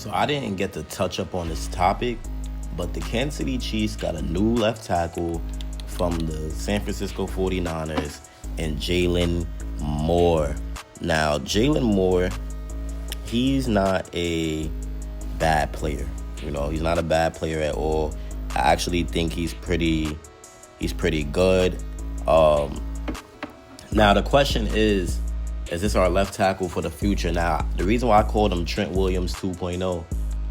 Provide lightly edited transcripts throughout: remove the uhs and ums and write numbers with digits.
So I didn't get to touch up on this topic, but the Kansas City Chiefs got a new left tackle from the San Francisco 49ers and Jalen Moore. Now, Jalen Moore, he's not a bad player. He's not a bad player at all. I actually think he's pretty good. Now, the question is this our left tackle for the future? Now, the reason why I called him Trent Williams 2.0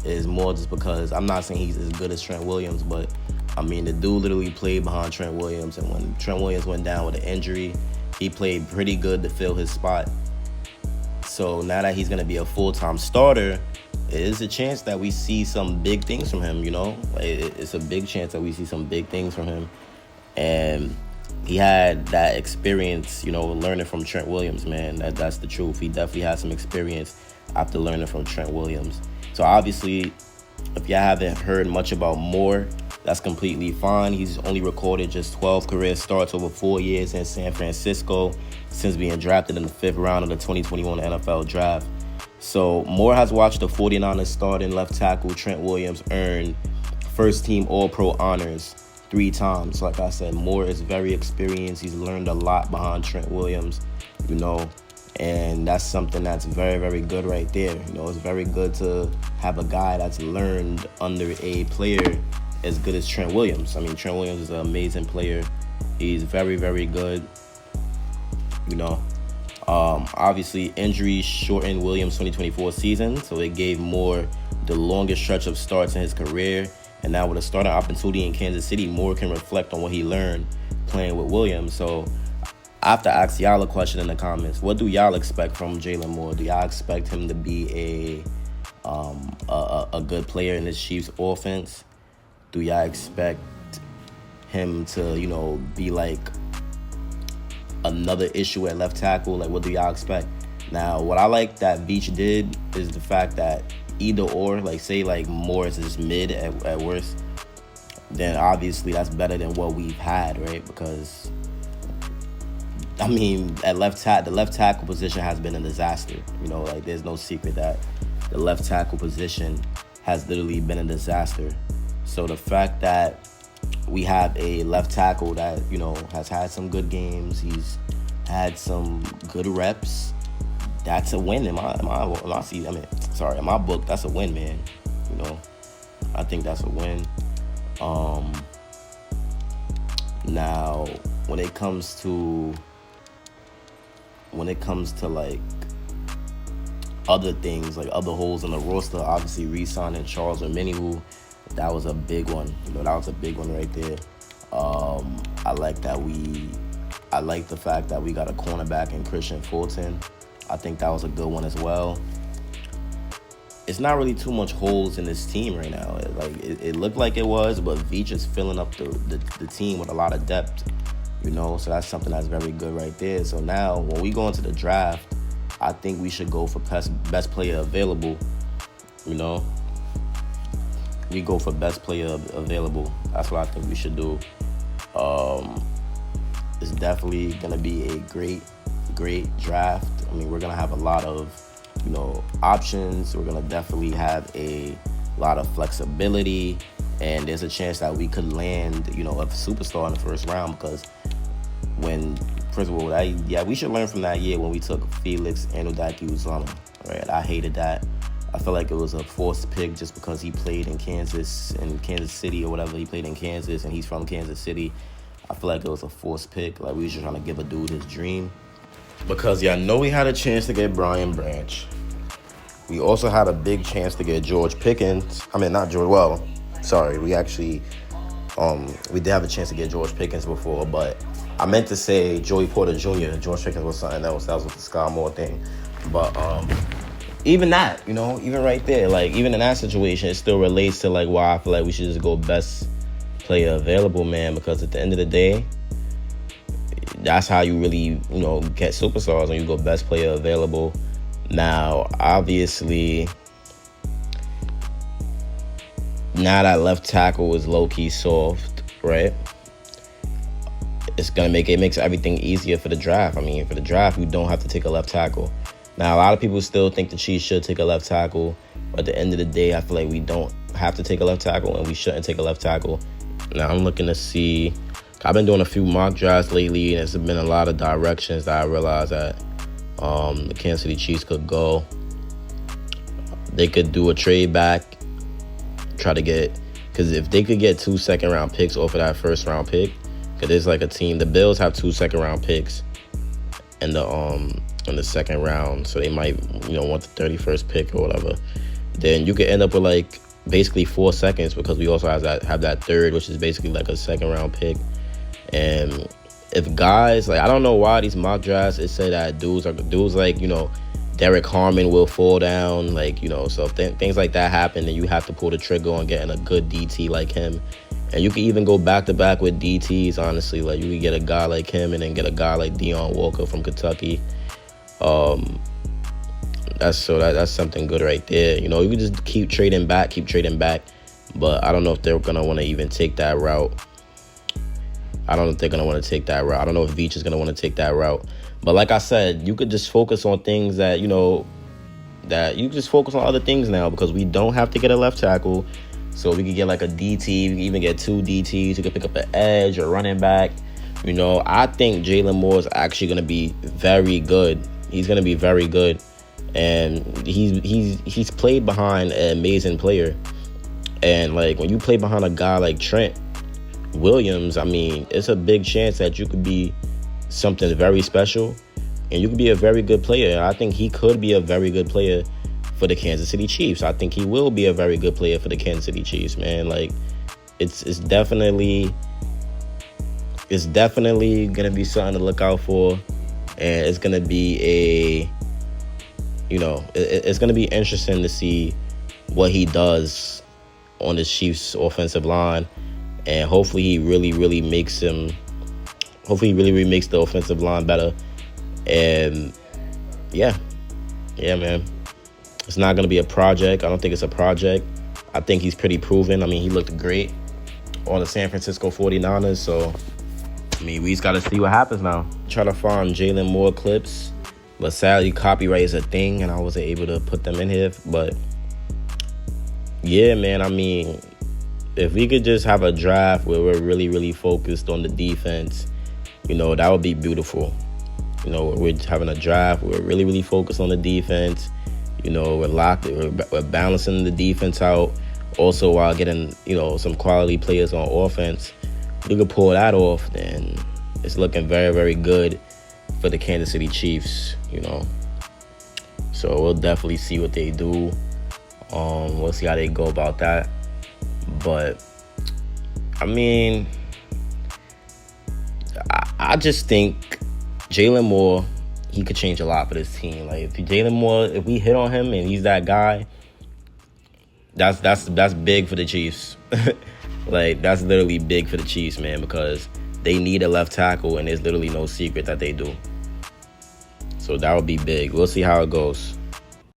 is more just because I'm not saying he's as good as Trent Williams, but, the dude literally played behind Trent Williams, and when Trent Williams went down with an injury, he played pretty good to fill his spot. So now that he's going to be a full-time starter, it is a chance that we see some big things from him, It's a big chance that we see some big things from him. And he had that experience, learning from Trent Williams, man. That's the truth. He definitely had some experience after learning from Trent Williams. So obviously, if y'all haven't heard much about Moore, that's completely fine. He's only recorded just 12 career starts over 4 years in San Francisco since being drafted in the 5th round of the 2021 NFL Draft. So Moore has watched the 49ers starting left tackle Trent Williams earn first-team All-Pro honors 3 times. Like I said, Moore is very experienced. He's learned a lot behind Trent Williams, and that's something that's very, very good right there. It's very good to have a guy that's learned under a player as good as Trent Williams. Trent Williams is an amazing player. He's very, very good. Obviously, injuries shortened Williams' 2024 season, so it gave Moore the longest stretch of starts in his career. And now with a starting opportunity in Kansas City, Moore can reflect on what he learned playing with Williams. So I have to ask y'all a question in the comments. What do y'all expect from Jalen Moore? Do y'all expect him to be a good player in this Chiefs offense? Do y'all expect him to, be like another issue at left tackle? Like, what do y'all expect? Now, what I like that Veach did is the fact that either or, say Moore is just mid at worst, then obviously that's better than what we've had, right? Because, at the left tackle position has been a disaster. There's no secret that the left tackle position has literally been a disaster. So the fact that we have a left tackle that, has had some good games, he's had some good reps, that's a win in my book. That's a win, man. I think that's a win. Now, when it comes to other things, like other holes in the roster, obviously re-signing Charles Omenihu, that was a big one. That was a big one right there. I like the fact that we got a cornerback in Christian Fulton. I think that was a good one as well. It's not really too much holes in this team right now. It looked like it was, but Veach is filling up the team with a lot of depth, So that's something that's very good right there. So now, when we go into the draft, I think we should go for best player available, We go for best player available. That's what I think we should do. It's definitely going to be a great draft. We're going to have a lot of, options. We're going to definitely have a lot of flexibility. And there's a chance that we could land, a superstar in the first round. Because first of all, we should learn from that year when we took Felix Anudike-Uzomah, right? I hated that. I feel like it was a forced pick just because he played in Kansas City or whatever. He played in Kansas and he's from Kansas City. I feel like it was a forced pick. Like, we was just trying to give a dude his dream. Because y'all know we had a chance to get Brian Branch. We also had a big chance to get George Pickens. We actually, we did have a chance to get George Pickens before, but I meant to say Joey Porter Jr. George Pickens was something else. That was with the Sky Moore thing. But even that, even right there, even in that situation, it still relates to why I feel like we should just go best player available, man. Because at the end of the day, that's how you really, get superstars, when you go best player available. Now, obviously, now that left tackle is low-key soft, right? It makes everything easier for the draft. For the draft, you don't have to take a left tackle. Now, a lot of people still think the Chiefs should take a left tackle, But at the end of the day, I feel like we don't have to take a left tackle, and we shouldn't take a left tackle. Now I'm looking to see. I've been doing a few mock drafts lately, and there's been a lot of directions that I realized that the Kansas City Chiefs could go. They could do a trade back, try to get, because if they could get 2 second-round picks off of that first-round pick, because there's like a team, the Bills have 2 second-round picks in the second round, so they might want the 31st pick or whatever. Then you could end up with like basically 4 seconds, because we also have that third, which is basically like a second-round pick. And if guys, like, I don't know why these mock drafts, it say that dudes like, Derek Harmon will fall down, like, so if things like that happen, then you have to pull the trigger on getting a good DT like him. And you can even go back-to-back with DTs, honestly. Like, you could get a guy like him and then get a guy like Deion Walker from Kentucky. That's something good right there. You can just keep trading back. But I don't know if they're going to want to even take that route. I don't know if they're going to want to take that route. I don't know if Veach is going to want to take that route. But like I said, you could just focus on things that, that you just focus on other things now, because we don't have to get a left tackle. So we could get like a DT. We could even get 2 DTs. You could pick up an edge or running back. I think Jalen Moore is actually going to be very good. He's going to be very good. And he's played behind an amazing player. And like when you play behind a guy like Trent Williams, I mean, it's a big chance that you could be something very special, and you could be a very good player. I think he could be a very good player for the Kansas City Chiefs. I think he will be a very good player for the Kansas City Chiefs, man. Like, it's definitely gonna be something to look out for, and it's gonna be it's gonna be interesting to see what he does on the Chiefs offensive line, and hopefully he really makes the offensive line better. And yeah, man, it's not gonna be a project. I don't think it's a project. I think he's pretty proven. I mean, he looked great on the San Francisco 49ers, so I mean, we just gotta see what happens now. Try to find Jalen Moore clips, but sadly copyright is a thing and I wasn't able to put them in here. But yeah, man, I mean, if we could just have a draft where we're really focused on the defense, that would be beautiful. We're having a draft where we're really focused on the defense. We're balancing the defense out, also while getting, some quality players on offense. If we could pull that off, then it's looking very good for the Kansas City Chiefs, So we'll definitely see what they do. We'll see how they go about that. But, I mean, I just think Jalen Moore, he could change a lot for this team. Like, if we hit on him and he's that guy, that's big for the Chiefs. Like, that's literally big for the Chiefs, man, because they need a left tackle, and there's literally no secret that they do. So that would be big. We'll see how it goes.